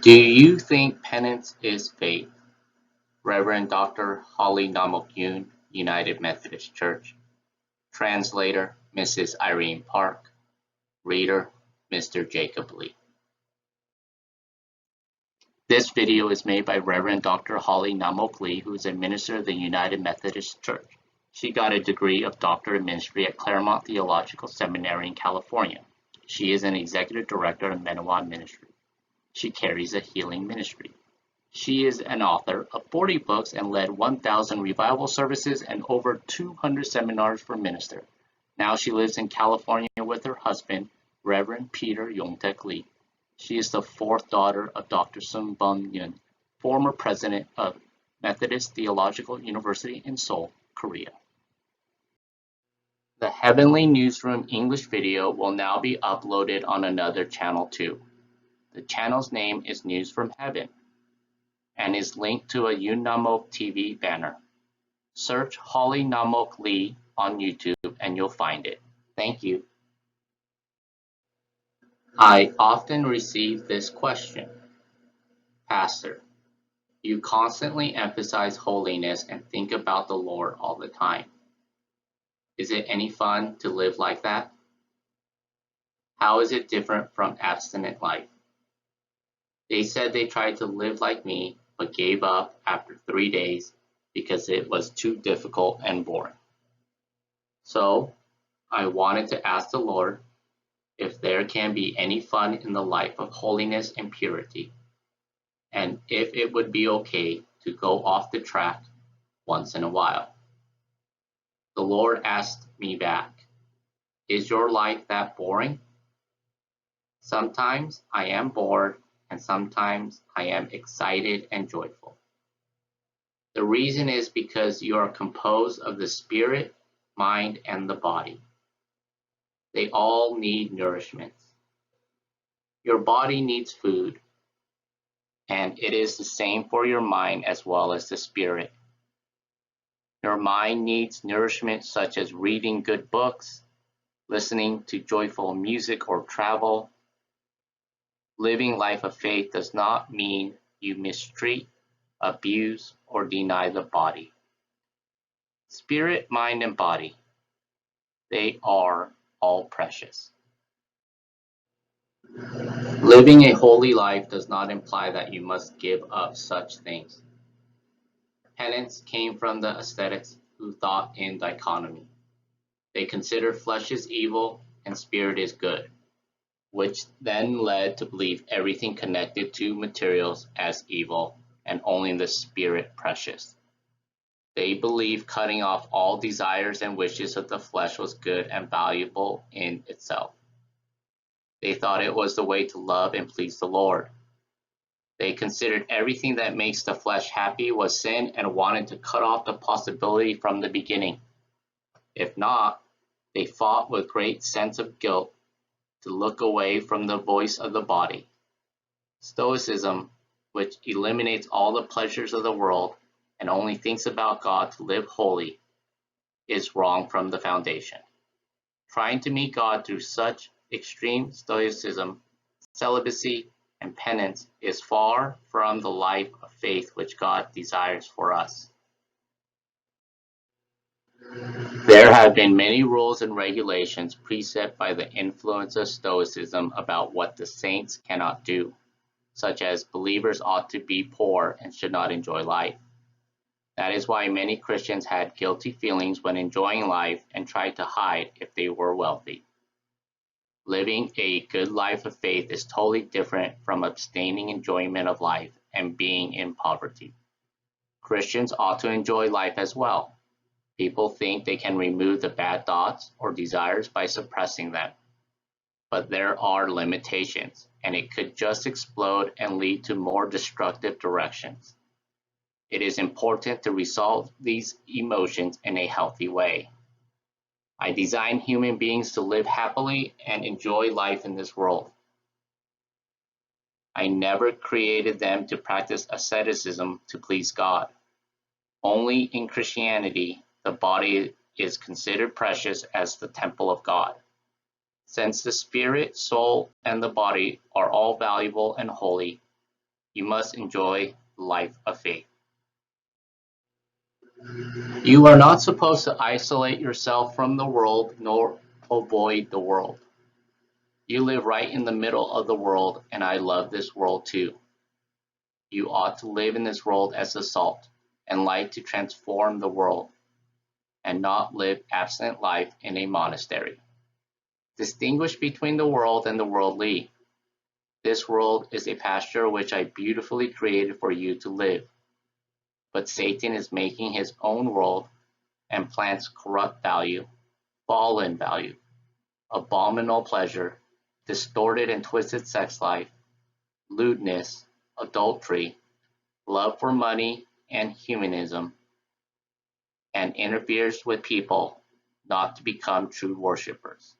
Do you think penance is faith? Reverend Dr. Holly Namok, United Methodist Church. Translator, Mrs. Irene Park. Reader, Mr. Jacob Lee. This video is made by Reverend Dr. Holly Namok Lee, who is a minister of the United Methodist Church. She got a degree of Doctor of Ministry at Claremont Theological Seminary in California. She is an executive director of Menawan Ministry. She carries a healing ministry. She is an author of 40 books and led 1,000 revival services and over 200 seminars for ministers. Now she lives in California with her husband, Reverend Peter Yongtek Lee. She is the fourth daughter of Dr. Sun Bum Yun, former president of Methodist Theological University in Seoul, Korea. The Heavenly Newsroom English video will now be uploaded on another channel too. The channel's name is News from Heaven and is linked to a Namok TV banner. Search Holly Namok Lee on YouTube and you'll find it. Thank you. I often receive this question. Pastor, you constantly emphasize holiness and think about the Lord all the time. Is it any fun to live like that? How is it different from abstinent life? They said they tried to live like me, but gave up after 3 days because it was too difficult and boring. So, I wanted to ask the Lord if there can be any fun in the life of holiness and purity, and if it would be okay to go off the track once in a while. The Lord asked me back, is your life that boring? Sometimes I am bored, and sometimes I am excited and joyful. The reason is because you are composed of the spirit, mind, and the body. They all need nourishment. Your body needs food, and it is the same for your mind as well as the spirit. Your mind needs nourishment such as reading good books, listening to joyful music or travel. Living life of faith does not mean you mistreat, abuse, or deny the body. Spirit, mind, and body, they are all precious. Living a holy life does not imply that you must give up such things. Penance came from the ascetics who thought in dichotomy. They considered flesh is evil and spirit is good, which then led to believe everything connected to materials as evil and only the spirit precious. They believed cutting off all desires and wishes of the flesh was good and valuable in itself. They thought it was the way to love and please the Lord. They considered everything that makes the flesh happy was sin and wanted to cut off the possibility from the beginning. If not, they fought with great sense of guilt to look away from the voice of the body. Stoicism, which eliminates all the pleasures of the world and only thinks about God to live holy, is wrong from the foundation. Trying to meet God through such extreme stoicism, celibacy, and penance is far from the life of faith which God desires for us. There have been many rules and regulations preset by the influence of Stoicism about what the saints cannot do, such as believers ought to be poor and should not enjoy life. That is why many Christians had guilty feelings when enjoying life and tried to hide if they were wealthy. Living a good life of faith is totally different from abstaining enjoyment of life and being in poverty. Christians ought to enjoy life as well. People think they can remove the bad thoughts or desires by suppressing them. But there are limitations, and it could just explode and lead to more destructive directions. It is important to resolve these emotions in a healthy way. I designed human beings to live happily and enjoy life in this world. I never created them to practice asceticism to please God. Only in Christianity, the body is considered precious as the temple of God. Since the spirit, soul, and the body are all valuable and holy, You must enjoy the life of faith. You are not supposed to isolate yourself from the world nor avoid the world. You live right in the middle of the world, and I love this world too. You ought to live in this world as the salt and light to transform the world, and not live abstinent life in a monastery. Distinguish between the world and the worldly. This world is a pasture which I beautifully created for you to live. But Satan is making his own world and plants corrupt value, fallen value, abominable pleasure, distorted and twisted sex life, lewdness, adultery, love for money, and humanism, and interferes with people not to become true worshippers.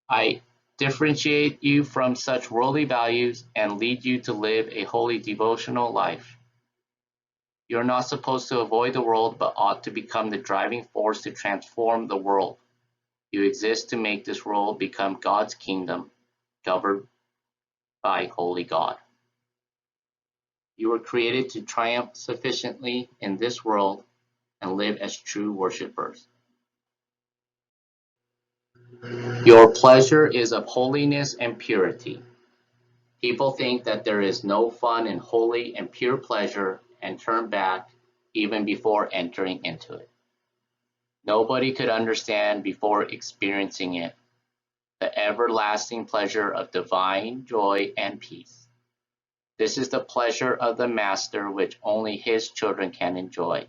I differentiate you from such worldly values and lead you to live a holy devotional life. You are not supposed to avoid the world, but ought to become the driving force to transform the world. You exist to make this world become God's kingdom, governed by holy God. You were created to triumph sufficiently in this world and live as true worshippers. Your pleasure is of holiness and purity. People think that there is no fun in holy and pure pleasure and turn back even before entering into it. Nobody could understand before experiencing it the everlasting pleasure of divine joy and peace. This is the pleasure of the Master which only his children can enjoy.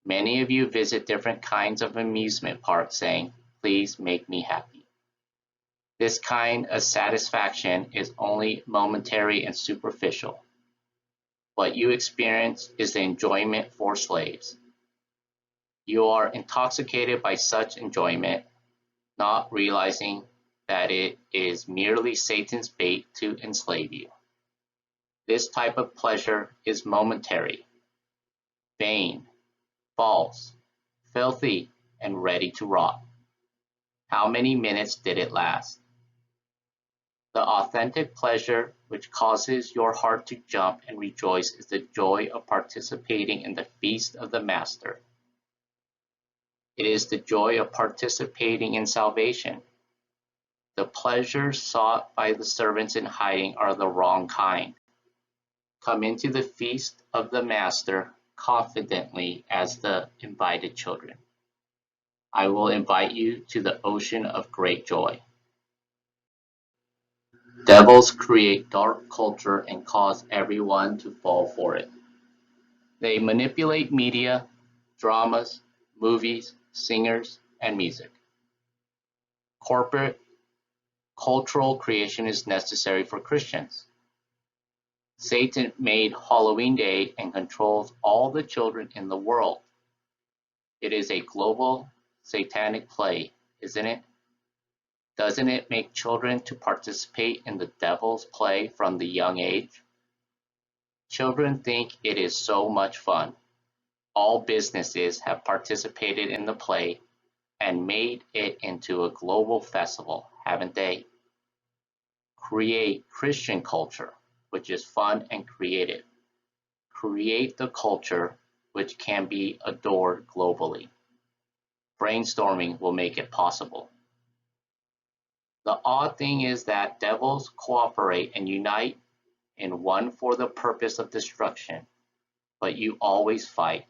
Many of you visit different kinds of amusement parks saying, "Please make me happy." This kind of satisfaction is only momentary and superficial. What you experience is the enjoyment for slaves. You are intoxicated by such enjoyment, not realizing that it is merely Satan's bait to enslave you. This type of pleasure is momentary, vain, false, filthy, and ready to rot. How many minutes did it last? The authentic pleasure which causes your heart to jump and rejoice is the joy of participating in the feast of the Master. It is the joy of participating in salvation. The pleasures sought by the servants in hiding are the wrong kind. Come into the feast of the Master confidently as the invited children. I will invite you to the ocean of great joy. Devils create dark culture and cause everyone to fall for it. They manipulate media, dramas, movies, singers, and music. Corporate cultural creation is necessary for Christians. Satan made Halloween Day and controls all the children in the world. It is a global satanic play, isn't it? Doesn't it make children to participate in the devil's play from the young age? Children think it is so much fun. All businesses have participated in the play and made it into a global festival, haven't they? Create Christian culture, which is fun and creative. Create the culture which can be adored globally. Brainstorming will make it possible. The odd thing is that devils cooperate and unite in one for the purpose of destruction, but you always fight,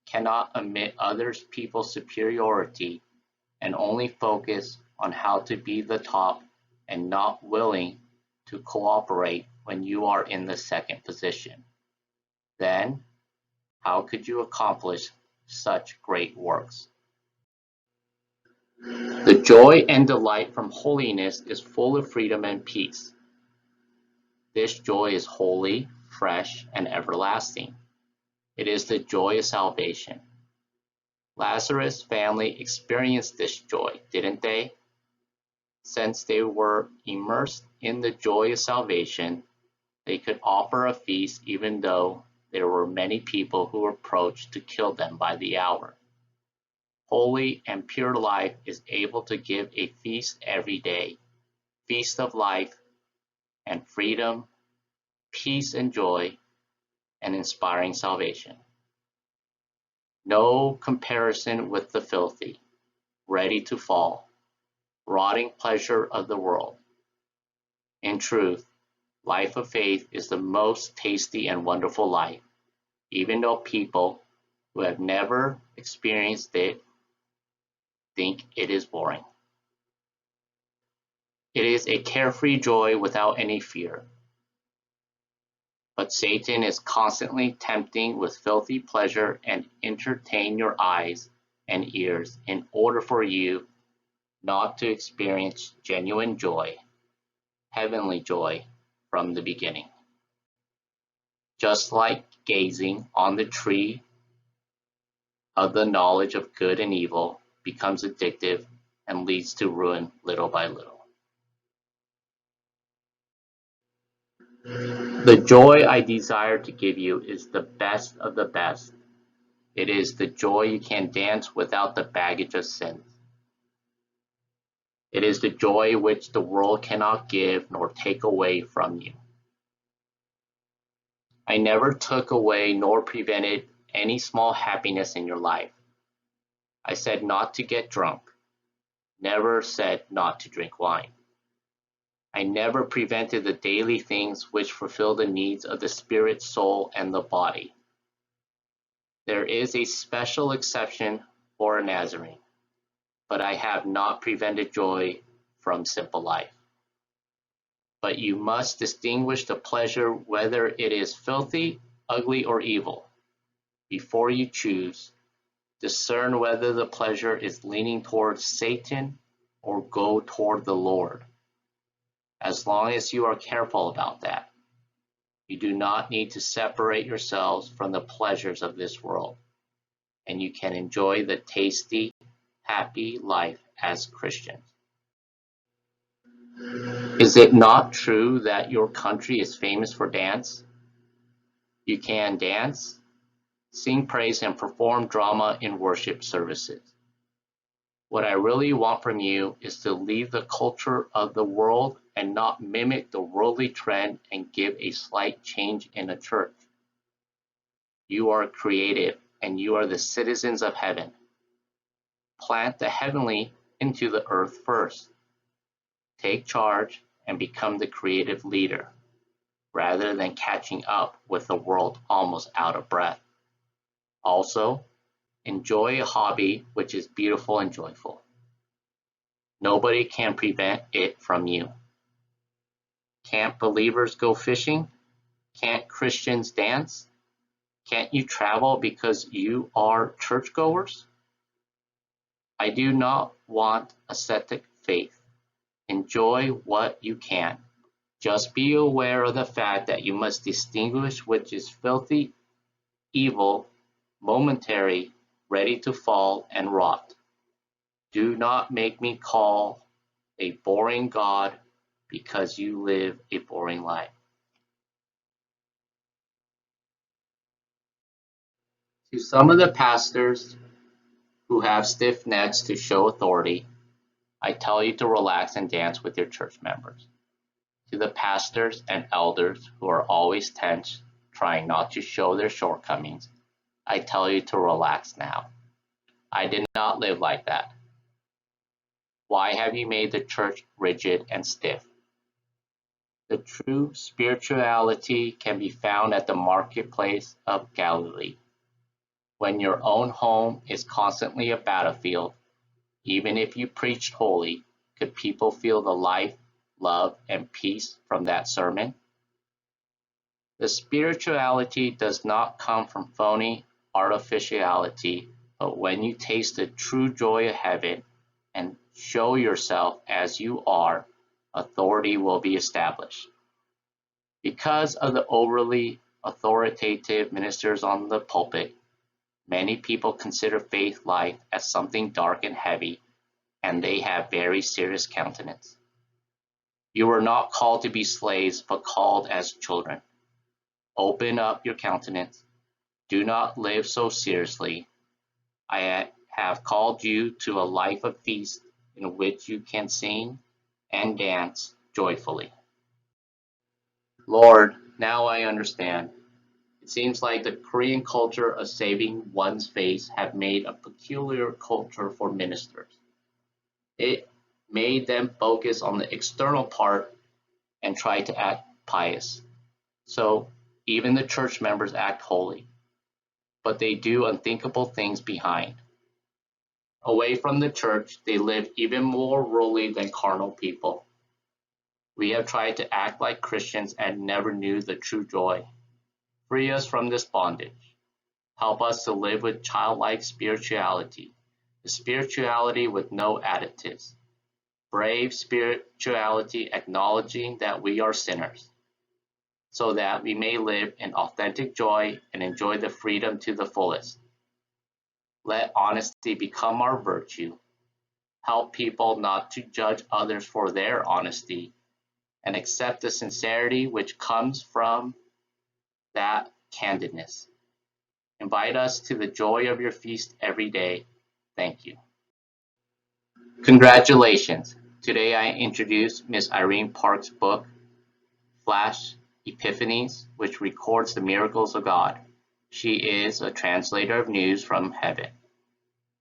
cannot admit other people's superiority, and only focus on how to be the top and not willing to cooperate when you are in the second position. Then, how could you accomplish such great works? The joy and delight from holiness is full of freedom and peace. This joy is holy, fresh, and everlasting. It is the joy of salvation. Lazarus' family experienced this joy, didn't they? Since they were immersed in the joy of salvation, they could offer a feast even though there were many people who approached to kill them by the hour. Holy and pure life is able to give a feast every day, feast of life and freedom, peace and joy, and inspiring salvation. No comparison with the filthy, ready to fall, rotting pleasure of the world. In truth, life of faith is the most tasty and wonderful life, even though people who have never experienced it think it is boring. It is a carefree joy without any fear. But Satan is constantly tempting with filthy pleasure and entertain your eyes and ears in order for you not to experience genuine joy, heavenly joy from the beginning. Just like gazing on the tree of the knowledge of good and evil becomes addictive and leads to ruin little by little. The joy I desire to give you is the best of the best. It is the joy you can dance without the baggage of sin. It is the joy which the world cannot give nor take away from you. I never took away nor prevented any small happiness in your life. I said not to get drunk, never said not to drink wine. I never prevented the daily things which fulfill the needs of the spirit, soul, and the body. There is a special exception for a Nazarene, but I have not prevented joy from simple life. But you must distinguish the pleasure whether it is filthy, ugly, or evil. Before you choose, discern whether the pleasure is leaning towards Satan or go toward the Lord. As long as you are careful about that, you do not need to separate yourselves from the pleasures of this world, and you can enjoy the tasty, happy life as Christians. Is it not true that your country is famous for dance? You can dance, sing praise, and perform drama in worship services. What I really want from you is to leave the culture of the world and not mimic the worldly trend and give a slight change in a church. You are creative and you are the citizens of heaven. Plant the heavenly into the earth first. Take charge and become the creative leader, rather than catching up with the world almost out of breath. Also, enjoy a hobby which is beautiful and joyful. Nobody can prevent it from you. Can't believers go fishing? Can't Christians dance? Can't you travel because you are churchgoers? I do not want ascetic faith. Enjoy what you can. Just be aware of the fact that you must distinguish which is filthy, evil, momentary, ready to fall and rot. Do not make me call a boring God because you live a boring life. To some of the pastors who have stiff necks to show authority, I tell you to relax and dance with your church members. To the pastors and elders who are always tense, trying not to show their shortcomings, I tell you to relax now. I did not live like that. Why have you made the church rigid and stiff? The true spirituality can be found at the marketplace of Galilee. When your own home is constantly a battlefield, even if you preached holy, could people feel the life, love, and peace from that sermon? The spirituality does not come from phony artificiality, but when you taste the true joy of heaven and show yourself as you are, authority will be established. Because of the overly authoritative ministers on the pulpit, many people consider faith life as something dark and heavy, and they have very serious countenance. You were not called to be slaves, but called as children. Open up your countenance. Do not live so seriously. I have called you to a life of feast in which you can sing and dance joyfully. Lord, Now I understand. It seems like the Korean culture of saving one's face have made a peculiar culture for ministers. It made them focus on the external part and try to act pious. So even the church members act holy, but they do unthinkable things behind. Away from the church, they live even more worldly than carnal people. We have tried to act like Christians and never knew the true joy. Free us from this bondage. Help us to live with childlike spirituality, the spirituality with no additives. Brave spirituality acknowledging that we are sinners, so that we may live in authentic joy and enjoy the freedom to the fullest. Let honesty become our virtue. Help people not to judge others for their honesty, and accept the sincerity which comes from that candidness. Invite us to the joy of your feast every day. Thank you. Congratulations! Today I introduce Miss Irene Park's book, Flash Epiphanies, which records the miracles of God. She is a translator of news from heaven.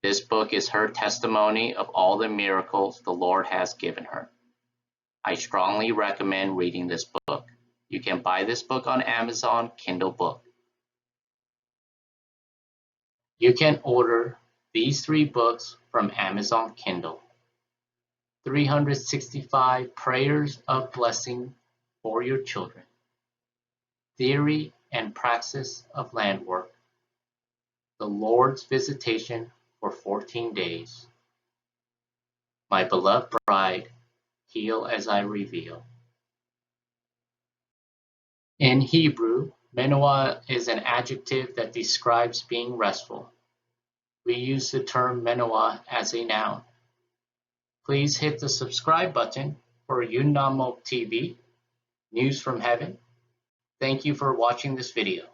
This book is her testimony of all the miracles the Lord has given her. I strongly recommend reading this book. You can buy this book on Amazon Kindle Book. You can order these 3 books from Amazon Kindle. 365 Prayers of Blessing for Your Children. Theory and Praxis of Land Work. The Lord's Visitation for 14 Days. My Beloved Bride, Heal as I Reveal. In Hebrew, Manoah is an adjective that describes being restful. We use the term Manoah as a noun. Please hit the subscribe button for Namok TV, News from Heaven. Thank you for watching this video.